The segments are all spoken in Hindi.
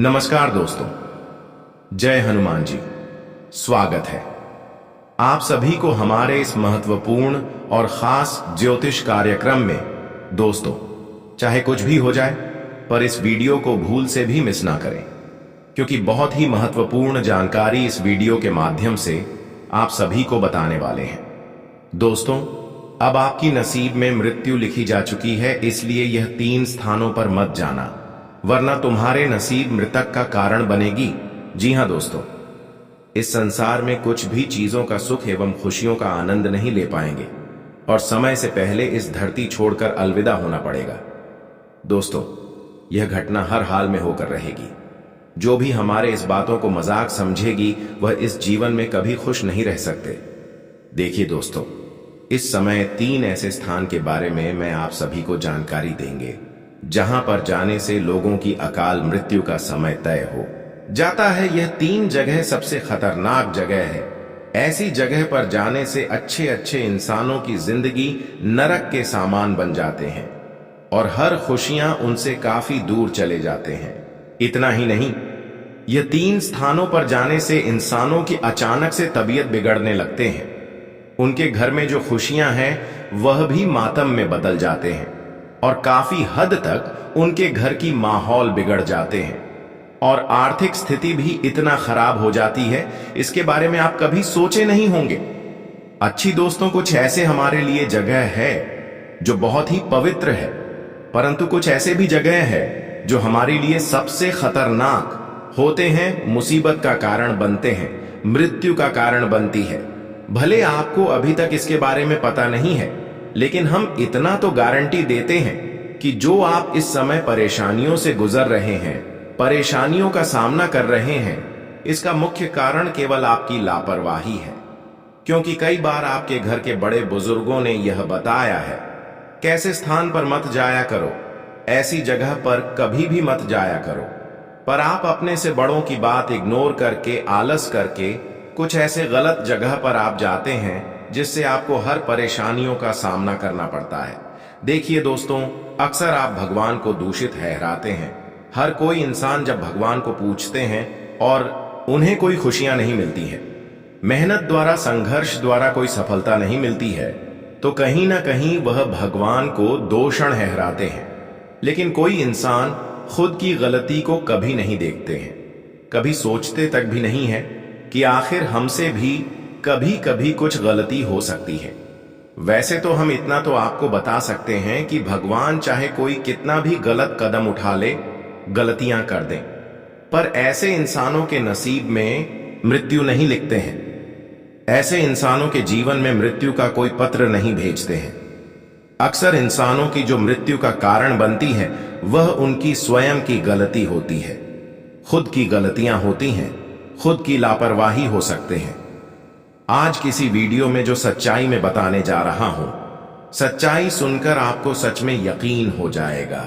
नमस्कार दोस्तों, जय हनुमान जी। स्वागत है आप सभी को हमारे इस महत्वपूर्ण और खास ज्योतिष कार्यक्रम में। दोस्तों, चाहे कुछ भी हो जाए, पर इस वीडियो को भूल से भी मिस ना करें, क्योंकि बहुत ही महत्वपूर्ण जानकारी इस वीडियो के माध्यम से आप सभी को बताने वाले हैं। दोस्तों, अब आपकी नसीब में मृत्यु लिखी जा चुकी है, इसलिए यह 3 स्थानों पर मत जाना, वरना तुम्हारे नसीब मृतक का कारण बनेगी। जी हां दोस्तों, इस संसार में कुछ भी चीजों का सुख एवं खुशियों का आनंद नहीं ले पाएंगे और समय से पहले इस धरती छोड़कर अलविदा होना पड़ेगा। दोस्तों, यह घटना हर हाल में होकर रहेगी। जो भी हमारे इस बातों को मजाक समझेगी, वह इस जीवन में कभी खुश नहीं रह सकते। देखिए दोस्तों, इस समय 3 ऐसे स्थान के बारे में मैं आप सभी को जानकारी देंगे, जहां पर जाने से लोगों की अकाल मृत्यु का समय तय हो जाता है। यह 3 जगह सबसे खतरनाक जगह है। ऐसी जगह पर जाने से अच्छे अच्छे इंसानों की जिंदगी नरक के सामान बन जाते हैं और हर खुशियां उनसे काफी दूर चले जाते हैं। इतना ही नहीं, यह 3 स्थानों पर जाने से इंसानों की अचानक से तबीयत बिगड़ने लगते हैं। उनके घर में जो खुशियां हैं वह भी मातम में बदल जाते हैं और काफी हद तक उनके घर की माहौल बिगड़ जाते हैं और आर्थिक स्थिति भी इतना खराब हो जाती है, इसके बारे में आप कभी सोचे नहीं होंगे। अच्छी दोस्तों, कुछ ऐसे हमारे लिए जगह है जो बहुत ही पवित्र है, परंतु कुछ ऐसे भी जगह है जो हमारे लिए सबसे खतरनाक होते हैं, मुसीबत का कारण बनते हैं, मृत्यु का कारण बनती है। भले आपको अभी तक इसके बारे में पता नहीं है, लेकिन हम इतना तो गारंटी देते हैं कि जो आप इस समय परेशानियों से गुजर रहे हैं, परेशानियों का सामना कर रहे हैं, इसका मुख्य कारण केवल आपकी लापरवाही है। क्योंकि कई बार आपके घर के बड़े बुजुर्गों ने यह बताया है, कैसे स्थान पर मत जाया करो, ऐसी जगह पर कभी भी मत जाया करो। पर आप अपने से बड़ों की बात इग्नोर करके, आलस करके कुछ ऐसे गलत जगह पर आप जाते हैं, जिससे आपको हर परेशानियों का सामना करना पड़ता है। देखिए दोस्तों, अक्सर आप भगवान को दूषित ठहराते हैं। हर कोई इंसान जब भगवान को पूछते हैं और उन्हें कोई खुशियां नहीं मिलती हैं, मेहनत द्वारा, संघर्ष द्वारा कोई सफलता नहीं मिलती है, तो कहीं ना कहीं वह भगवान को दोषण ठहराते हैं। लेकिन कोई इंसान खुद की गलती को कभी नहीं देखते हैं, कभी सोचते तक भी नहीं है कि आखिर हमसे भी कभी कभी कुछ गलती हो सकती है। वैसे तो हम इतना तो आपको बता सकते हैं कि भगवान चाहे कोई कितना भी गलत कदम उठा ले, गलतियां कर दें, पर ऐसे इंसानों के नसीब में मृत्यु नहीं लिखते हैं। ऐसे इंसानों के जीवन में मृत्यु का कोई पत्र नहीं भेजते हैं। अक्सर इंसानों की जो मृत्यु का कारण बनती है, वह उनकी स्वयं की गलती होती है। खुद की गलतियां होती हैं, खुद की लापरवाही हो सकते हैं। आज किसी वीडियो में जो सच्चाई में बताने जा रहा हूं, सच्चाई सुनकर आपको सच में यकीन हो जाएगा।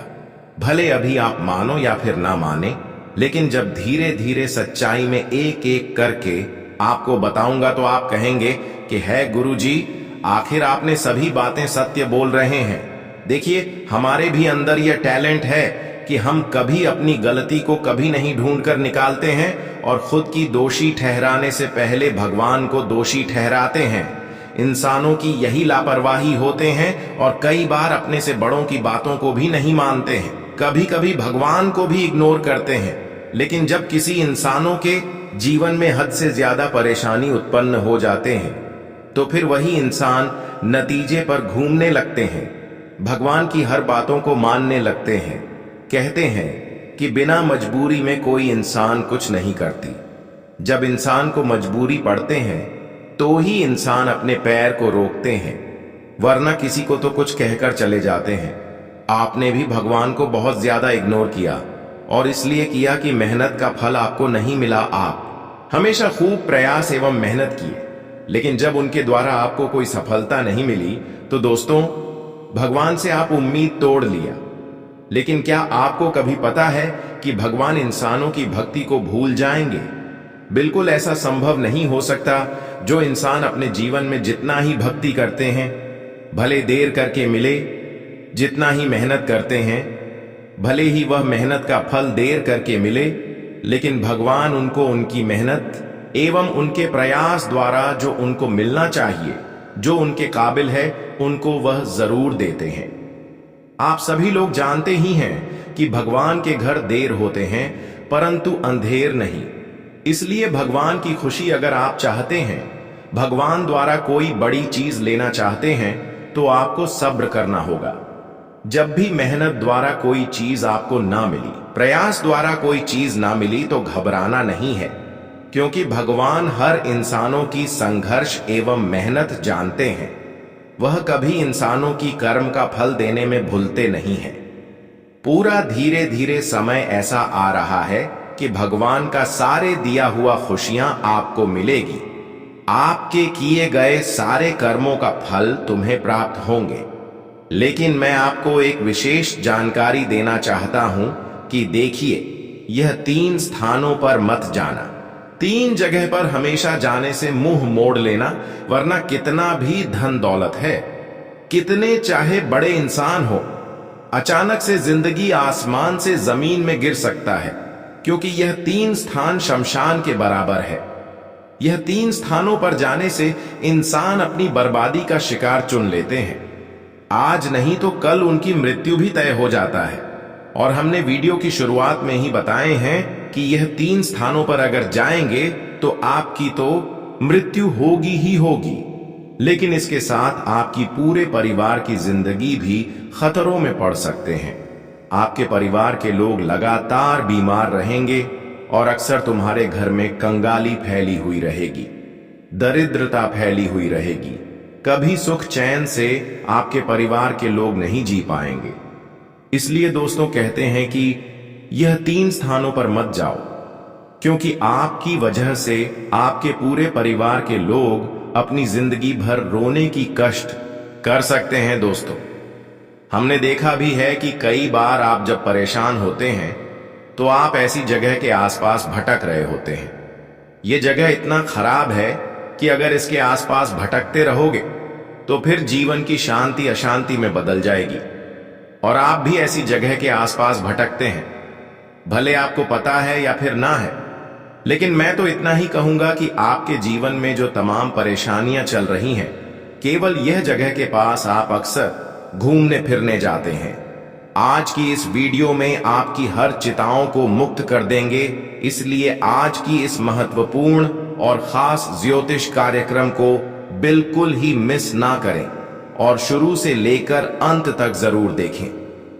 भले अभी आप मानो या फिर ना माने, लेकिन जब धीरे धीरे सच्चाई में एक एक करके आपको बताऊंगा, तो आप कहेंगे कि है गुरुजी, आखिर आपने सभी बातें सत्य बोल रहे हैं। देखिए, हमारे भी अंदर यह टैलेंट है कि हम कभी अपनी गलती को कभी नहीं ढूंढकर निकालते हैं और खुद की दोषी ठहराने से पहले भगवान को दोषी ठहराते हैं। इंसानों की यही लापरवाही होते हैं और कई बार अपने से बड़ों की बातों को भी नहीं मानते हैं, कभी कभी भगवान को भी इग्नोर करते हैं। लेकिन जब किसी इंसानों के जीवन में हद से ज्यादा परेशानी उत्पन्न हो जाते हैं, तो फिर वही इंसान नतीजे पर घूमने लगते हैं, भगवान की हर बातों को मानने लगते हैं। कहते हैं कि बिना मजबूरी में कोई इंसान कुछ नहीं करती। जब इंसान को मजबूरी पड़ते हैं, तो ही इंसान अपने पैर को रोकते हैं, वरना किसी को तो कुछ कहकर चले जाते हैं। आपने भी भगवान को बहुत ज्यादा इग्नोर किया, और इसलिए किया कि मेहनत का फल आपको नहीं मिला। आप हमेशा खूब प्रयास एवं मेहनत किए, लेकिन जब उनके द्वारा आपको कोई सफलता नहीं मिली, तो दोस्तों, भगवान से आप उम्मीद तोड़ लिया। लेकिन क्या आपको कभी पता है कि भगवान इंसानों की भक्ति को भूल जाएंगे? बिल्कुल ऐसा संभव नहीं हो सकता। जो इंसान अपने जीवन में जितना ही भक्ति करते हैं, भले देर करके मिले, जितना ही मेहनत करते हैं, भले ही वह मेहनत का फल देर करके मिले, लेकिन भगवान उनको उनकी मेहनत एवं उनके प्रयास द्वारा जो उनको मिलना चाहिए, जो उनके काबिल है, उनको वह जरूर देते हैं। आप सभी लोग जानते ही हैं कि भगवान के घर देर होते हैं परंतु अंधेर नहीं। इसलिए भगवान की खुशी अगर आप चाहते हैं, भगवान द्वारा कोई बड़ी चीज लेना चाहते हैं, तो आपको सब्र करना होगा। जब भी मेहनत द्वारा कोई चीज आपको ना मिली, प्रयास द्वारा कोई चीज ना मिली, तो घबराना नहीं है, क्योंकि भगवान हर इंसानों की संघर्ष एवं मेहनत जानते हैं। वह कभी इंसानों की कर्म का फल देने में भूलते नहीं हैं। पूरा धीरे धीरे समय ऐसा आ रहा है कि भगवान का सारे दिया हुआ खुशियां आपको मिलेगी। आपके किए गए सारे कर्मों का फल तुम्हें प्राप्त होंगे। लेकिन मैं आपको एक विशेष जानकारी देना चाहता हूं कि देखिए, यह 3 स्थानों पर मत जाना। 3 जगह पर हमेशा जाने से मुंह मोड़ लेना, वरना कितना भी धन दौलत है, कितने चाहे बड़े इंसान हो, अचानक से जिंदगी आसमान से जमीन में गिर सकता है, क्योंकि यह 3 स्थान शमशान के बराबर है। यह 3 स्थानों पर जाने से इंसान अपनी बर्बादी का शिकार चुन लेते हैं। आज नहीं तो कल उनकी मृत्यु भी तय हो जाता है। और हमने वीडियो की शुरुआत में ही बताए हैं कि यह 3 स्थानों पर अगर जाएंगे तो आपकी तो मृत्यु होगी ही होगी, लेकिन इसके साथ आपकी पूरे परिवार की जिंदगी भी खतरों में पड़ सकते हैं। आपके परिवार के लोग लगातार बीमार रहेंगे और अक्सर तुम्हारे घर में कंगाली फैली हुई रहेगी, दरिद्रता फैली हुई रहेगी। कभी सुख चैन से आपके परिवार के लोग नहीं जी पाएंगे। इसलिए दोस्तों कहते हैं कि यह 3 स्थानों पर मत जाओ, क्योंकि आपकी वजह से आपके पूरे परिवार के लोग अपनी जिंदगी भर रोने की कष्ट कर सकते हैं। दोस्तों, हमने देखा भी है कि कई बार आप जब परेशान होते हैं तो आप ऐसी जगह के आसपास भटक रहे होते हैं। यह जगह इतना खराब है कि अगर इसके आसपास भटकते रहोगे तो फिर जीवन की शांति अशांति में बदल जाएगी। और आप भी ऐसी जगह के आसपास भटकते हैं, भले आपको पता है या फिर ना है, लेकिन मैं तो इतना ही कहूंगा कि आपके जीवन में जो तमाम परेशानियां चल रही हैं, केवल यह जगह के पास आप अक्सर घूमने फिरने जाते हैं। आज की इस वीडियो में आपकी हर चिंताओं को मुक्त कर देंगे, इसलिए आज की इस महत्वपूर्ण और खास ज्योतिष कार्यक्रम को बिल्कुल ही मिस ना करें और शुरू से लेकर अंत तक जरूर देखें,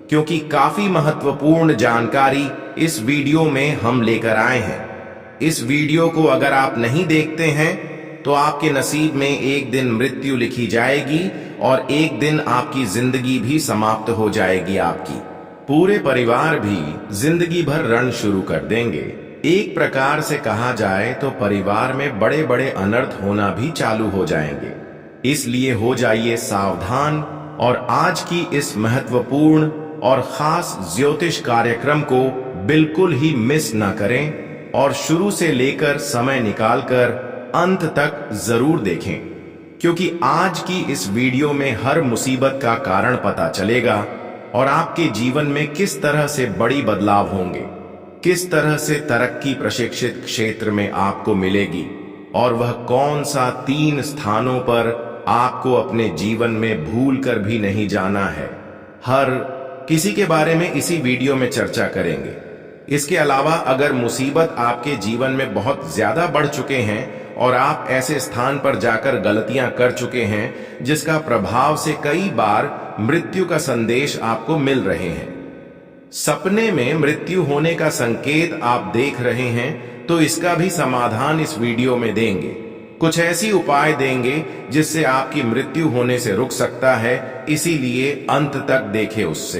क्योंकि काफी महत्वपूर्ण जानकारी इस वीडियो में हम लेकर आए हैं। इस वीडियो को अगर आप नहीं देखते हैं तो आपके नसीब में एक दिन मृत्यु लिखी जाएगी और एक दिन आपकी जिंदगी भी समाप्त हो जाएगी। आपकी पूरे परिवार भी जिंदगी भर रण शुरू कर देंगे। एक प्रकार से कहा जाए तो परिवार में बड़े बड़े अनर्थ होना भी चालू हो जाएंगे। इसलिए हो जाइए सावधान और आज की इस महत्वपूर्ण और खास ज्योतिष कार्यक्रम को बिल्कुल ही मिस ना करें और शुरू से लेकर समय निकालकर अंत तक जरूर देखें, क्योंकि आज की इस वीडियो में हर मुसीबत का कारण पता चलेगा और आपके जीवन में किस तरह से बड़ी बदलाव होंगे, किस तरह से तरक्की प्रशिक्षित क्षेत्र में आपको मिलेगी और वह कौन सा 3 स्थानों पर आपको अपने जीवन में भूल कर भी नहीं जाना है। हर किसी के बारे में इसी वीडियो में चर्चा करेंगे। इसके अलावा अगर मुसीबत आपके जीवन में बहुत ज्यादा बढ़ चुके हैं और आप ऐसे स्थान पर जाकर गलतियां कर चुके हैं जिसका प्रभाव से कई बार मृत्यु का संदेश आपको मिल रहे हैं, सपने में मृत्यु होने का संकेत आप देख रहे हैं, तो इसका भी समाधान इस वीडियो में देंगे। कुछ ऐसी उपाय देंगे जिससे आपकी मृत्यु होने से रुक सकता है, इसीलिए अंत तक देखें। उससे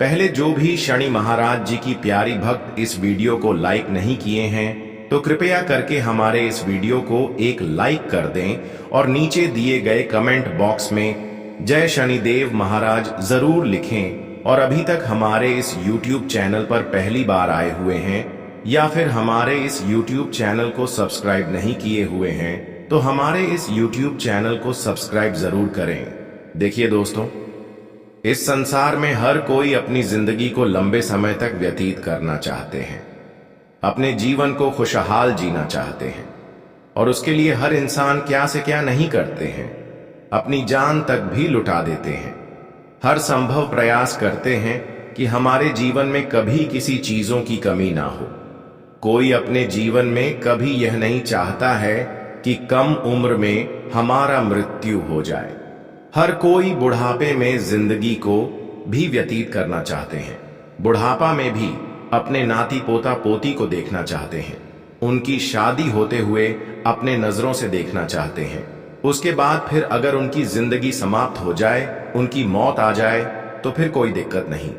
पहले जो भी शनि महाराज जी की प्यारी भक्त इस वीडियो को लाइक नहीं किए हैं तो कृपया करके हमारे इस वीडियो को एक लाइक कर दें और नीचे दिए गए कमेंट बॉक्स में जय शनिदेव महाराज जरूर लिखें। और अभी तक हमारे इस YouTube चैनल पर पहली बार आए हुए हैं या फिर हमारे इस YouTube चैनल को सब्सक्राइब नहीं किए हुए हैं तो हमारे इस YouTube चैनल को सब्सक्राइब जरूर करें। देखिए दोस्तों, इस संसार में हर कोई अपनी जिंदगी को लंबे समय तक व्यतीत करना चाहते हैं, अपने जीवन को खुशहाल जीना चाहते हैं और उसके लिए हर इंसान क्या से क्या नहीं करते हैं, अपनी जान तक भी लुटा देते हैं। हर संभव प्रयास करते हैं कि हमारे जीवन में कभी किसी चीजों की कमी ना हो। कोई अपने जीवन में कभी यह नहीं चाहता है कि कम उम्र में हमारा मृत्यु हो जाए। हर कोई बुढ़ापे में जिंदगी को भी व्यतीत करना चाहते हैं। बुढ़ापा में भी अपने नाती पोता पोती को देखना चाहते हैं, उनकी शादी होते हुए अपने नजरों से देखना चाहते हैं। उसके बाद फिर अगर उनकी जिंदगी समाप्त हो जाए, उनकी मौत आ जाए, तो फिर कोई दिक्कत नहीं।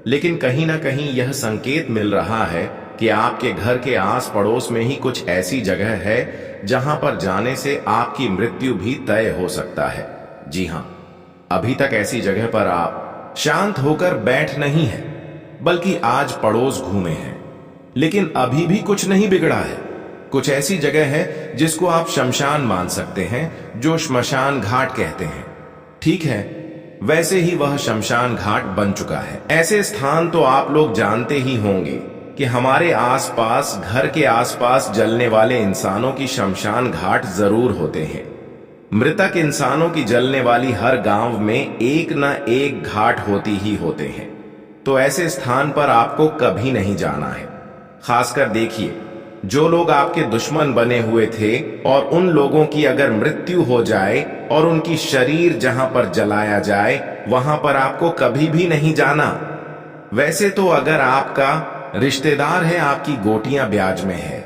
लेकिन कहीं ना कहीं यह संकेत मिल रहा है कि आपके घर के आस पड़ोस में ही कुछ ऐसी जगह है जहां पर जाने से आपकी मृत्यु भी तय हो सकता है। जी हां, अभी तक ऐसी जगह पर आप शांत होकर बैठ नहीं है, बल्कि आज पड़ोस घूमे हैं, लेकिन अभी भी कुछ नहीं बिगड़ा है। कुछ ऐसी जगह है जिसको आप शमशान मान सकते हैं, जो श्मशान घाट कहते हैं। ठीक है, वैसे ही वह शमशान घाट बन चुका है। ऐसे स्थान तो आप लोग जानते ही होंगे कि हमारे आसपास, घर के आसपास जलने वाले इंसानों की शमशान घाट जरूर होते हैं। मृतक इंसानों की जलने वाली हर गांव में एक न एक घाट होती ही होते हैं। तो ऐसे स्थान पर आपको कभी नहीं जाना है। खासकर देखिए, जो लोग आपके दुश्मन बने हुए थे और उन लोगों की अगर मृत्यु हो जाए और उनकी शरीर जहां पर जलाया जाए, वहां पर आपको कभी भी नहीं जाना। वैसे तो अगर आपका रिश्तेदार है, आपकी गोटियां ब्याज में है,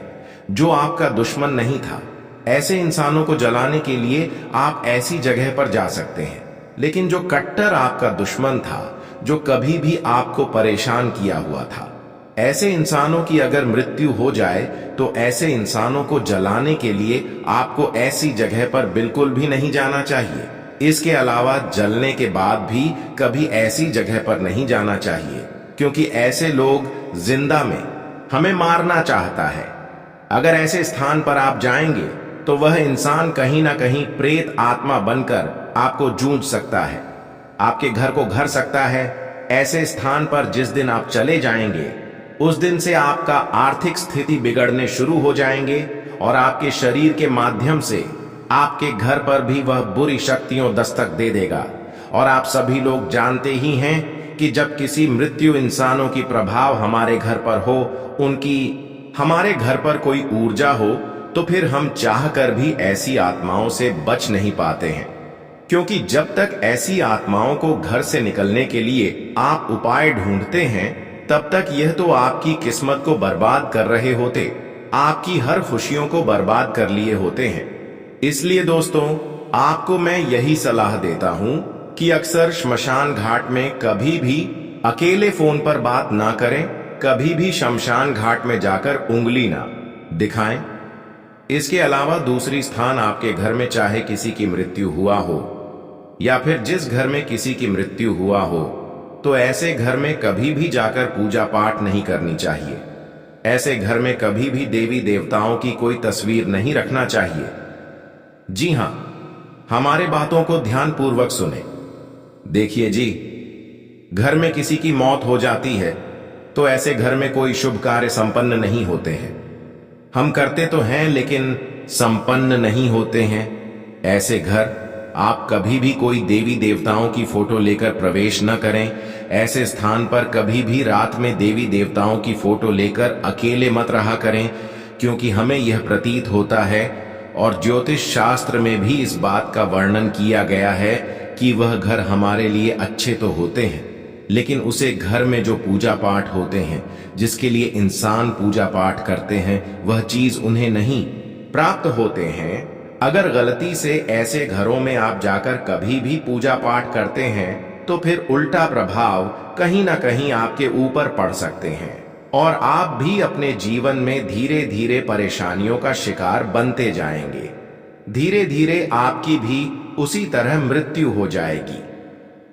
जो आपका दुश्मन नहीं था, ऐसे इंसानों को जलाने के लिए आप ऐसी जगह पर जा सकते हैं। लेकिन जो कट्टर आपका दुश्मन था, जो कभी भी आपको परेशान किया हुआ था, ऐसे इंसानों की अगर मृत्यु हो जाए तो ऐसे इंसानों को जलाने के लिए आपको ऐसी जगह पर बिल्कुल भी नहीं जाना चाहिए। इसके अलावा जलने के बाद भी कभी ऐसी जगह पर नहीं जाना चाहिए, क्योंकि ऐसे लोग जिंदा में हमें मारना चाहता है। अगर ऐसे स्थान पर आप जाएंगे तो वह इंसान कहीं ना कहीं प्रेत आत्मा बनकर आपको जूझ सकता है, आपके घर को घर सकता है। ऐसे स्थान पर जिस दिन आप चले जाएंगे, उस दिन से आपका आर्थिक स्थिति बिगड़ने शुरू हो जाएंगे और आपके शरीर के माध्यम से आपके घर पर भी वह बुरी शक्तियों दस्तक दे देगा। और आप सभी लोग जानते ही हैं कि जब किसी मृत्यु इंसानों की प्रभाव हमारे घर पर हो, उनकी हमारे घर पर कोई ऊर्जा हो, तो फिर हम चाहकर भी ऐसी आत्माओं से बच नहीं पाते हैं। क्योंकि जब तक ऐसी आत्माओं को घर से निकलने के लिए आप उपाय ढूंढते हैं, तब तक यह तो आपकी किस्मत को बर्बाद कर रहे होते, आपकी हर खुशियों को बर्बाद कर लिए होते हैं। इसलिए दोस्तों, आपको मैं यही सलाह देता हूं कि अक्सर श्मशान घाट में कभी भी अकेले फोन पर बात ना करें, कभी भी शमशान घाट में जाकर उंगली ना दिखाएं। इसके अलावा दूसरी स्थान आपके घर में चाहे किसी की मृत्यु हुआ हो या फिर जिस घर में किसी की मृत्यु हुआ हो, तो ऐसे घर में कभी भी जाकर पूजा पाठ नहीं करनी चाहिए। ऐसे घर में कभी भी देवी देवताओं की कोई तस्वीर नहीं रखना चाहिए। जी हां, हमारे बातों को ध्यान पूर्वक सुने। देखिए जी, घर में किसी की मौत हो जाती है तो ऐसे घर में कोई शुभ कार्य संपन्न नहीं होते हैं। हम करते तो हैं लेकिन संपन्न नहीं होते हैं। ऐसे घर आप कभी भी कोई देवी देवताओं की फोटो लेकर प्रवेश न करें। ऐसे स्थान पर कभी भी रात में देवी देवताओं की फोटो लेकर अकेले मत रहा करें, क्योंकि हमें यह प्रतीत होता है और ज्योतिष शास्त्र में भी इस बात का वर्णन किया गया है कि वह घर हमारे लिए अच्छे तो होते हैं, लेकिन उसे घर में जो पूजा पाठ होते हैं, जिसके लिए इंसान पूजा पाठ करते हैं, वह चीज उन्हें नहीं प्राप्त होते हैं। अगर गलती से ऐसे घरों में आप जाकर कभी भी पूजा पाठ करते हैं, तो फिर उल्टा प्रभाव कहीं ना कहीं आपके ऊपर पड़ सकते हैं और आप भी अपने जीवन में धीरे धीरे परेशानियों का शिकार बनते जाएंगे। धीरे धीरे आपकी भी उसी तरह मृत्यु हो जाएगी।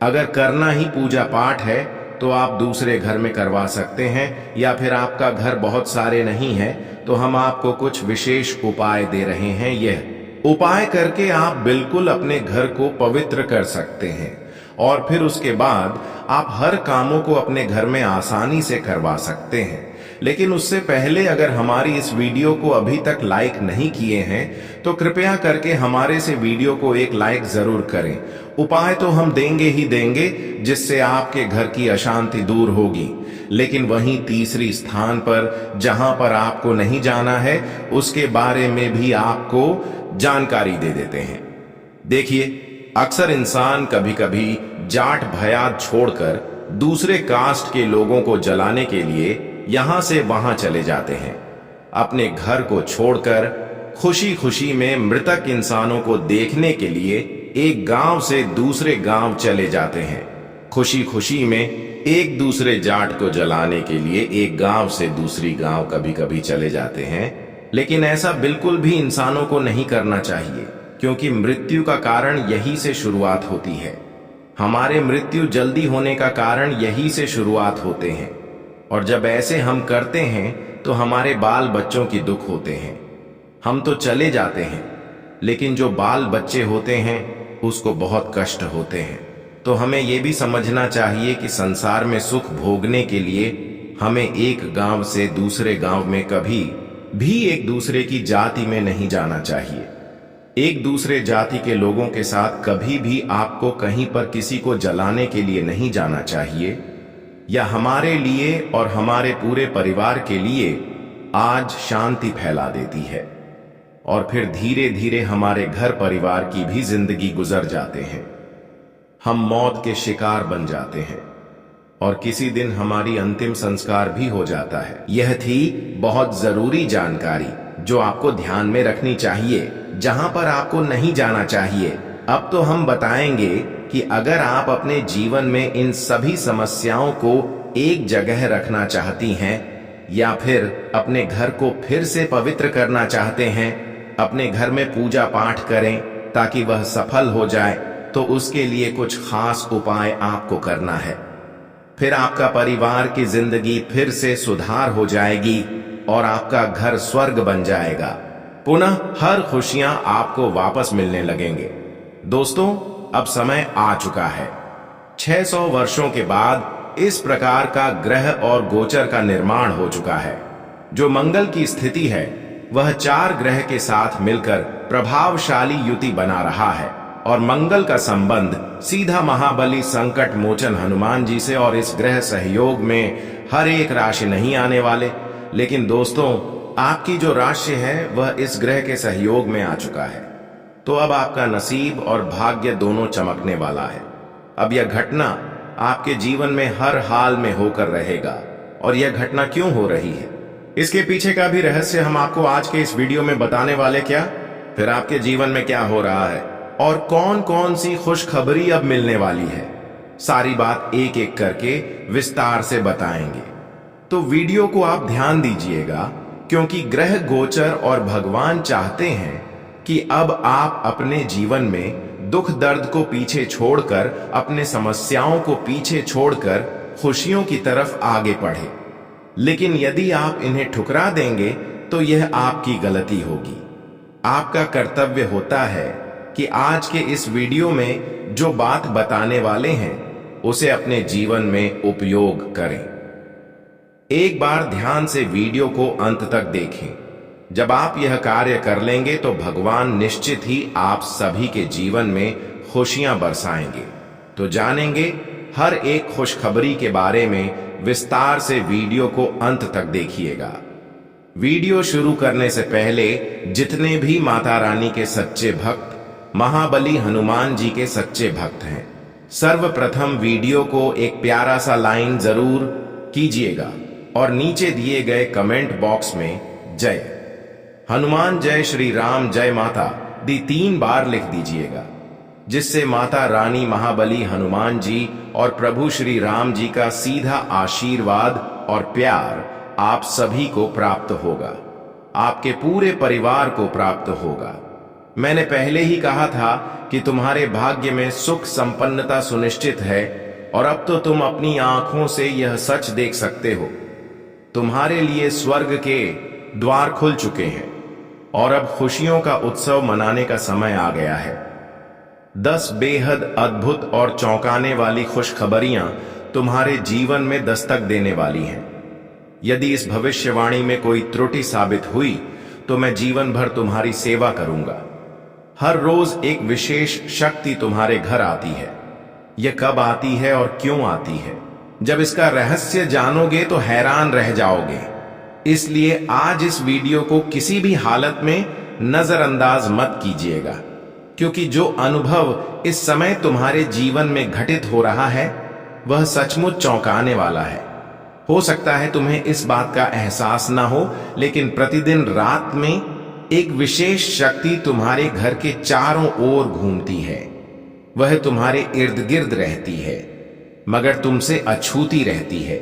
अगर करना ही पूजा पाठ है तो आप दूसरे घर में करवा सकते हैं, या फिर आपका घर बहुत सारे नहीं है तो हम आपको कुछ विशेष उपाय दे रहे हैं। यह उपाय करके आप बिल्कुल अपने घर को पवित्र कर सकते हैं और फिर उसके बाद आप हर कामों को अपने घर में आसानी से करवा सकते हैं। लेकिन उससे पहले अगर हमारी इस वीडियो को अभी तक लाइक नहीं किए हैं तो कृपया करके हमारे से वीडियो को एक लाइक जरूर करें। उपाय तो हम देंगे ही देंगे जिससे आपके घर की अशांति दूर होगी, लेकिन वहीं तीसरी स्थान पर जहां पर आपको नहीं जाना है उसके बारे में भी आपको जानकारी दे देते हैं। देखिए, अक्सर इंसान कभी कभी जाट भयात छोड़कर दूसरे कास्ट के लोगों को जलाने के लिए यहां से वहां चले जाते हैं। अपने घर को छोड़कर खुशी खुशी में मृतक इंसानों को देखने के लिए एक गांव से दूसरे गांव चले जाते हैं। खुशी खुशी में एक दूसरे जाट को जलाने के लिए एक गांव से दूसरी गांव कभी कभी चले जाते हैं, लेकिन ऐसा बिल्कुल भी इंसानों को नहीं करना चाहिए, क्योंकि मृत्यु का कारण यही से शुरुआत होती है। हमारे मृत्यु जल्दी होने का कारण यही से शुरुआत होते हैं, और जब ऐसे हम करते हैं तो हमारे बाल बच्चों की दुख होते हैं। हम तो चले जाते हैं, लेकिन जो बाल बच्चे होते हैं उसको बहुत कष्ट होते हैं। तो हमें यह भी समझना चाहिए कि संसार में सुख भोगने के लिए हमें एक गांव से दूसरे गांव में कभी भी एक दूसरे की जाति में नहीं जाना चाहिए। एक दूसरे जाति के लोगों के साथ कभी भी आपको कहीं पर किसी को जलाने के लिए नहीं जाना चाहिए। या हमारे लिए और हमारे पूरे परिवार के लिए आज शांति फैला देती है, और फिर धीरे धीरे हमारे घर परिवार की भी जिंदगी गुजर जाते हैं। हम मौत के शिकार बन जाते हैं और किसी दिन हमारी अंतिम संस्कार भी हो जाता है। यह थी बहुत जरूरी जानकारी जो आपको ध्यान में रखनी चाहिए, जहां पर आपको नहीं जाना चाहिए। अब तो हम बताएंगे कि अगर आप अपने जीवन में इन सभी समस्याओं को एक जगह रखना चाहती हैं, या फिर अपने घर को फिर से पवित्र करना चाहते हैं, अपने घर में पूजा पाठ करें ताकि वह सफल हो जाए, तो उसके लिए कुछ खास उपाय आपको करना है। फिर आपका परिवार की जिंदगी फिर से सुधार हो जाएगी और आपका घर स्वर्ग बन जाएगा। पुनः हर खुशियां आपको वापस मिलने लगेंगे। दोस्तों, अब समय आ चुका है। 600 वर्षों के बाद इस प्रकार का ग्रह और गोचर का निर्माण हो चुका है। जो मंगल की स्थिति है वह 4 ग्रह के साथ मिलकर प्रभावशाली युति बना रहा है, और मंगल का संबंध सीधा महाबली संकट मोचन हनुमान जी से। और इस ग्रह सहयोग में हर एक राशि नहीं आने वाले, लेकिन दोस्तों आपकी जो राशि है वह इस ग्रह के सहयोग में आ चुका है। तो अब आपका नसीब और भाग्य दोनों चमकने वाला है। अब यह घटना आपके जीवन में हर हाल में होकर रहेगा। और यह घटना क्यों हो रही है, इसके पीछे का भी रहस्य हम आपको आज के इस वीडियो में बताने वाले। क्या फिर आपके जीवन में क्या हो रहा है और कौन कौन सी खुशखबरी अब मिलने वाली है, सारी बात एक एक करके विस्तार से बताएंगे। तो वीडियो को आप ध्यान दीजिएगा, क्योंकि ग्रह गोचर और भगवान चाहते हैं कि अब आप अपने जीवन में दुख दर्द को पीछे छोड़कर, अपने समस्याओं को पीछे छोड़कर खुशियों की तरफ आगे बढ़े। लेकिन यदि आप इन्हें ठुकरा देंगे तो यह आपकी गलती होगी। आपका कर्तव्य होता है कि आज के इस वीडियो में जो बात बताने वाले हैं उसे अपने जीवन में उपयोग करें। एक बार ध्यान से वीडियो को अंत तक देखें। जब आप यह कार्य कर लेंगे तो भगवान निश्चित ही आप सभी के जीवन में खुशियां बरसाएंगे। तो जानेंगे हर एक खुशखबरी के बारे में विस्तार से। वीडियो को अंत तक देखिएगा। वीडियो शुरू करने से पहले जितने भी माता रानी के सच्चे भक्त, महाबली हनुमान जी के सच्चे भक्त हैं, सर्वप्रथम वीडियो को एक प्यारा सा लाइन जरूर कीजिएगा और नीचे दिए गए कमेंट बॉक्स में जय हनुमान, जय श्री राम, जय माता दी 3 बार लिख दीजिएगा, जिससे माता रानी, महाबली हनुमान जी और प्रभु श्री राम जी का सीधा आशीर्वाद और प्यार आप सभी को प्राप्त होगा, आपके पूरे परिवार को प्राप्त होगा। मैंने पहले ही कहा था कि तुम्हारे भाग्य में सुख संपन्नता सुनिश्चित है, और अब तो तुम अपनी आंखों से यह सच देख सकते हो। तुम्हारे लिए स्वर्ग के द्वार खुल चुके हैं और अब खुशियों का उत्सव मनाने का समय आ गया है। 10 बेहद अद्भुत और चौंकाने वाली खुशखबरियां तुम्हारे जीवन में दस्तक देने वाली हैं। यदि इस भविष्यवाणी में कोई त्रुटि साबित हुई तो मैं जीवन भर तुम्हारी सेवा करूंगा। हर रोज एक विशेष शक्ति तुम्हारे घर आती है। यह कब आती है और क्यों आती है, जब इसका रहस्य जानोगे तो हैरान रह जाओगे। इसलिए आज इस वीडियो को किसी भी हालत में नजरअंदाज मत कीजिएगा, क्योंकि जो अनुभव इस समय तुम्हारे जीवन में घटित हो रहा है वह सचमुच चौंकाने वाला है। हो सकता है तुम्हें इस बात का एहसास ना हो, लेकिन प्रतिदिन रात में एक विशेष शक्ति तुम्हारे घर के चारों ओर घूमती है। वह तुम्हारे इर्द गिर्द रहती है, मगर तुमसे अछूती रहती है।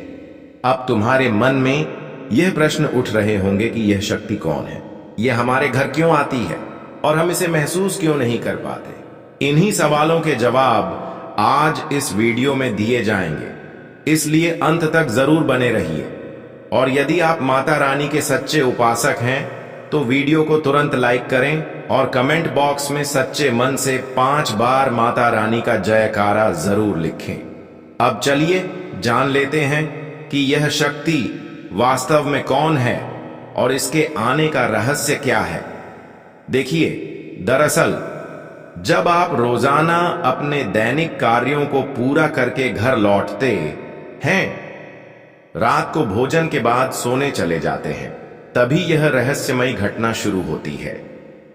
अब तुम्हारे मन में यह प्रश्न उठ रहे होंगे कि यह शक्ति कौन है, यह हमारे घर क्यों आती है और हम इसे महसूस क्यों नहीं कर पाते। इन्हीं सवालों के जवाब आज इस वीडियो में दिए जाएंगे, इसलिए अंत तक जरूर बने रहिए। और यदि आप माता रानी के सच्चे उपासक हैं तो वीडियो को तुरंत लाइक करें और कमेंट बॉक्स में सच्चे मन से 5 बार माता रानी का जयकारा जरूर लिखें। अब चलिए जान लेते हैं कि यह शक्ति वास्तव में कौन है और इसके आने का रहस्य क्या है। देखिए, दरअसल जब आप रोजाना अपने दैनिक कार्यों को पूरा करके घर लौटते हैं, रात को भोजन के बाद सोने चले जाते हैं, तभी यह रहस्यमयी घटना शुरू होती है।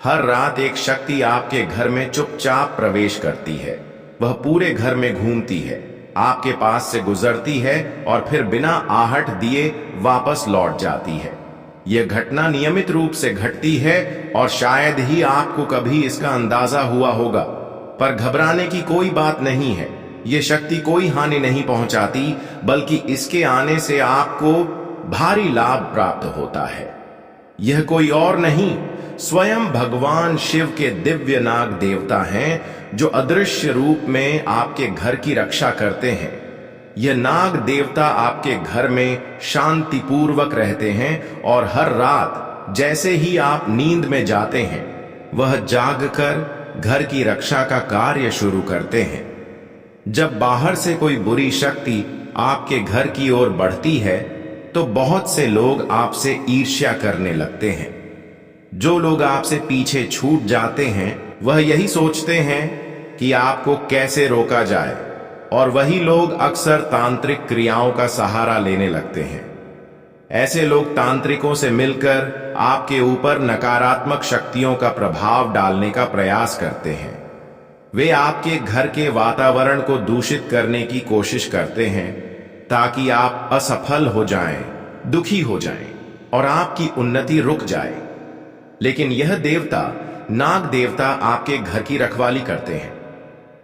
हर रात एक शक्ति आपके घर में चुपचाप प्रवेश करती है। वह पूरे घर में घूमती है, आपके पास से गुजरती है और फिर बिना आहट दिए वापस लौट जाती है। यह घटना नियमित रूप से घटती है और शायद ही आपको कभी इसका अंदाजा हुआ होगा, पर घबराने की कोई बात नहीं है। यह शक्ति कोई हानि नहीं पहुंचाती, बल्कि इसके आने से आपको भारी लाभ प्राप्त होता है। यह कोई और नहीं, स्वयं भगवान शिव के दिव्य नाग देवता हैं, जो अदृश्य रूप में आपके घर की रक्षा करते हैं। यह नाग देवता आपके घर में शांतिपूर्वक रहते हैं और हर रात जैसे ही आप नींद में जाते हैं, वह जागकर घर की रक्षा का कार्य शुरू करते हैं। जब बाहर से कोई बुरी शक्ति आपके घर की ओर बढ़ती है तो बहुत से लोग आपसे ईर्ष्या करने लगते हैं। जो लोग आपसे पीछे छूट जाते हैं वह यही सोचते हैं कि आपको कैसे रोका जाए, और वही लोग अक्सर तांत्रिक क्रियाओं का सहारा लेने लगते हैं। ऐसे लोग तांत्रिकों से मिलकर आपके ऊपर नकारात्मक शक्तियों का प्रभाव डालने का प्रयास करते हैं। वे आपके घर के वातावरण को दूषित करने की कोशिश करते हैं ताकि आप असफल हो जाएं, दुखी हो जाएं और आपकी उन्नति रुक जाए। लेकिन यह देवता, नाग देवता, आपके घर की रखवाली करते हैं,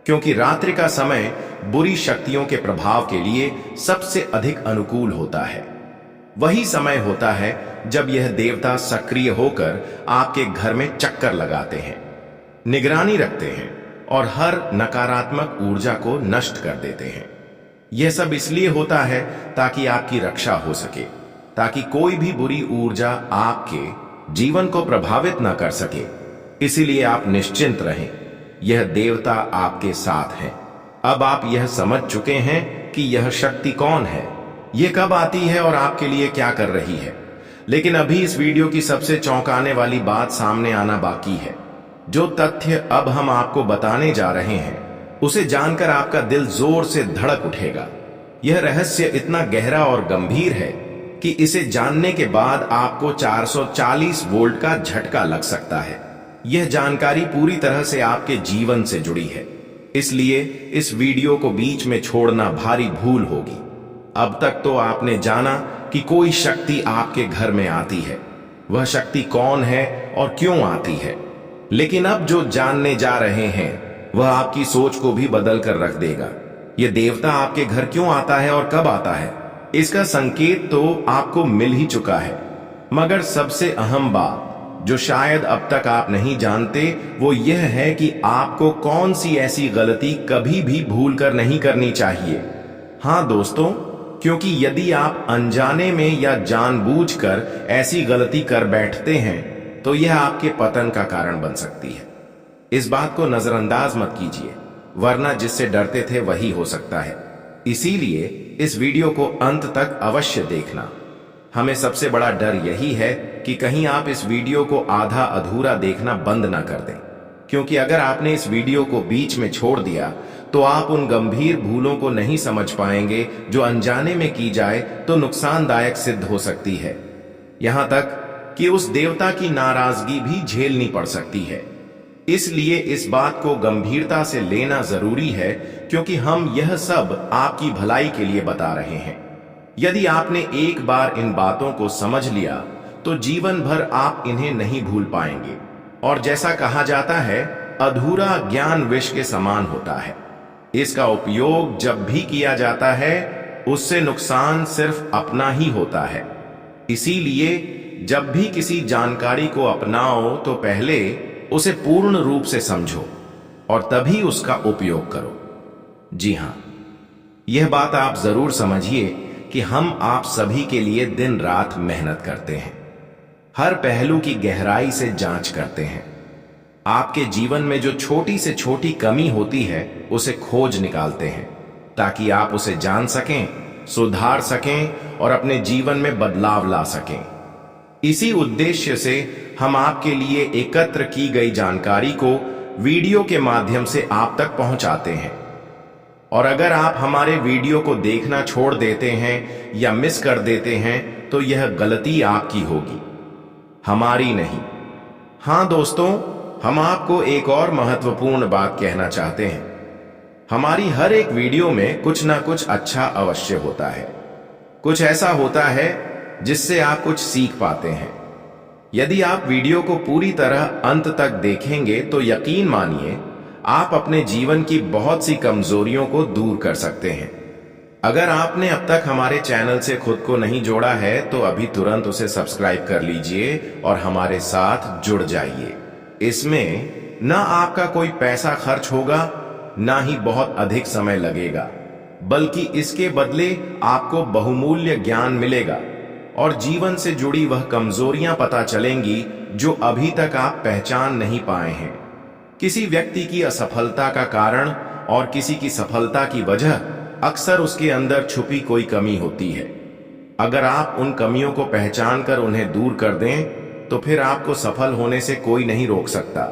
क्योंकि रात्रि का समय बुरी शक्तियों के प्रभाव के लिए सबसे अधिक अनुकूल होता है। वही समय होता है जब यह देवता सक्रिय होकर आपके घर में चक्कर लगाते हैं, निगरानी रखते हैं और हर नकारात्मक ऊर्जा को नष्ट कर देते हैं। यह सब इसलिए होता है ताकि आपकी रक्षा हो सके, ताकि कोई भी बुरी ऊर्जा आपके जीवन को प्रभावित न कर सके। इसीलिए आप निश्चिंत रहें, यह देवता आपके साथ है। अब आप यह समझ चुके हैं कि यह शक्ति कौन है, यह कब आती है और आपके लिए क्या कर रही है। लेकिन अभी इस वीडियो की सबसे चौंकाने वाली बात सामने आना बाकी है। जो तथ्य अब हम आपको बताने जा रहे हैं, उसे जानकर आपका दिल जोर से धड़क उठेगा। यह रहस्य इतना गहरा और गंभीर है कि इसे जानने के बाद आपको 440 वोल्ट का झटका लग सकता है। यह जानकारी पूरी तरह से आपके जीवन से जुड़ी है, इसलिए इस वीडियो को बीच में छोड़ना भारी भूल होगी। अब तक तो आपने जाना कि कोई शक्ति आपके घर में आती है। वह शक्ति कौन है और क्यों आती है, लेकिन अब जो जानने जा रहे हैं वह आपकी सोच को भी बदल कर रख देगा। यह देवता आपके घर क्यों आता है और कब आता है, इसका संकेत तो आपको मिल ही चुका है, मगर सबसे अहम बात जो शायद अब तक आप नहीं जानते वो यह है कि आपको कौन सी ऐसी गलती कभी भी भूल कर नहीं करनी चाहिए। हाँ दोस्तों, क्योंकि यदि आप अनजाने में या जानबूझकर ऐसी गलती कर बैठते हैं तो यह आपके पतन का कारण बन सकती है। इस बात को नजरअंदाज मत कीजिए, वरना जिससे डरते थे वही हो सकता है। इसीलिए इस वीडियो को अंत तक अवश्य देखना। हमें सबसे बड़ा डर यही है कि कहीं आप इस वीडियो को आधा अधूरा देखना बंद ना कर दें, क्योंकि अगर आपने इस वीडियो को बीच में छोड़ दिया तो आप उन गंभीर भूलों को नहीं समझ पाएंगे जो अनजाने में की जाए तो नुकसानदायक सिद्ध हो सकती है। यहां तक कि उस देवता की नाराजगी भी झेलनी पड़ सकती है। इसलिए इस बात को गंभीरता से लेना जरूरी है, क्योंकि हम यह सब आपकी भलाई के लिए बता रहे हैं। यदि आपने एक बार इन बातों को समझ लिया तो जीवन भर आप इन्हें नहीं भूल पाएंगे। और जैसा कहा जाता है, अधूरा ज्ञान विष के समान होता है। इसका उपयोग जब भी किया जाता है उससे नुकसान सिर्फ अपना ही होता है। इसीलिए जब भी किसी जानकारी को अपनाओ तो पहले उसे पूर्ण रूप से समझो और तभी उसका उपयोग करो। जी हां, यह बात आप जरूर समझिए कि हम आप सभी के लिए दिन रात मेहनत करते हैं, हर पहलू की गहराई से जांच करते हैं। आपके जीवन में जो छोटी से छोटी कमी होती है उसे खोज निकालते हैं, ताकि आप उसे जान सकें, सुधार सकें और अपने जीवन में बदलाव ला सकें। इसी उद्देश्य से हम आपके लिए एकत्र की गई जानकारी को वीडियो के माध्यम से आप तक पहुंचाते हैं। और अगर आप हमारे वीडियो को देखना छोड़ देते हैं या मिस कर देते हैं तो यह गलती आपकी होगी, हमारी नहीं। हां दोस्तों, हम आपको एक और महत्वपूर्ण बात कहना चाहते हैं। हमारी हर एक वीडियो में कुछ ना कुछ अच्छा अवश्य होता है। कुछ ऐसा होता है जिससे आप कुछ सीख पाते हैं। यदि आप वीडियो को पूरी तरह अंत तक देखेंगे तो यकीन मानिए आप अपने जीवन की बहुत सी कमजोरियों को दूर कर सकते हैं। अगर आपने अब तक हमारे चैनल से खुद को नहीं जोड़ा है तो अभी तुरंत उसे सब्सक्राइब कर लीजिए और हमारे साथ जुड़ जाइए। इसमें ना आपका कोई पैसा खर्च होगा, ना ही बहुत अधिक समय लगेगा, बल्कि इसके बदले आपको बहुमूल्य ज्ञान मिलेगा और जीवन से जुड़ी वह कमजोरियां पता चलेंगी जो अभी तक आप पहचान नहीं पाए हैं। किसी व्यक्ति की असफलता का कारण और किसी की सफलता की वजह अक्सर उसके अंदर छुपी कोई कमी होती है। अगर आप उन कमियों को पहचान कर उन्हें दूर कर दें तो फिर आपको सफल होने से कोई नहीं रोक सकता।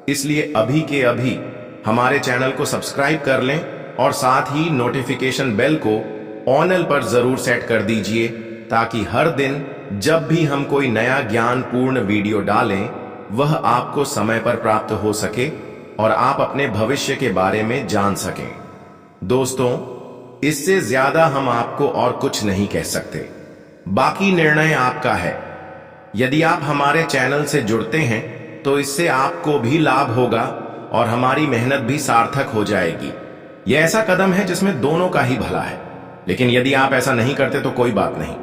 इसलिए अभी के अभी हमारे चैनल को सब्सक्राइब कर लें और साथ ही नोटिफिकेशन बेल को ऑनल पर जरूर सेट कर दीजिए, ताकि हर दिन जब भी हम कोई नया ज्ञानपूर्ण वीडियो डालें वह आपको समय पर प्राप्त हो सके और आप अपने भविष्य के बारे में जान सकें। दोस्तों, इससे ज्यादा हम आपको और कुछ नहीं कह सकते। बाकी निर्णय आपका है। यदि आप हमारे चैनल से जुड़ते हैं तो इससे आपको भी लाभ होगा और हमारी मेहनत भी सार्थक हो जाएगी। यह ऐसा कदम है जिसमें दोनों का ही भला है। लेकिन यदि आप ऐसा नहीं करते तो कोई बात नहीं।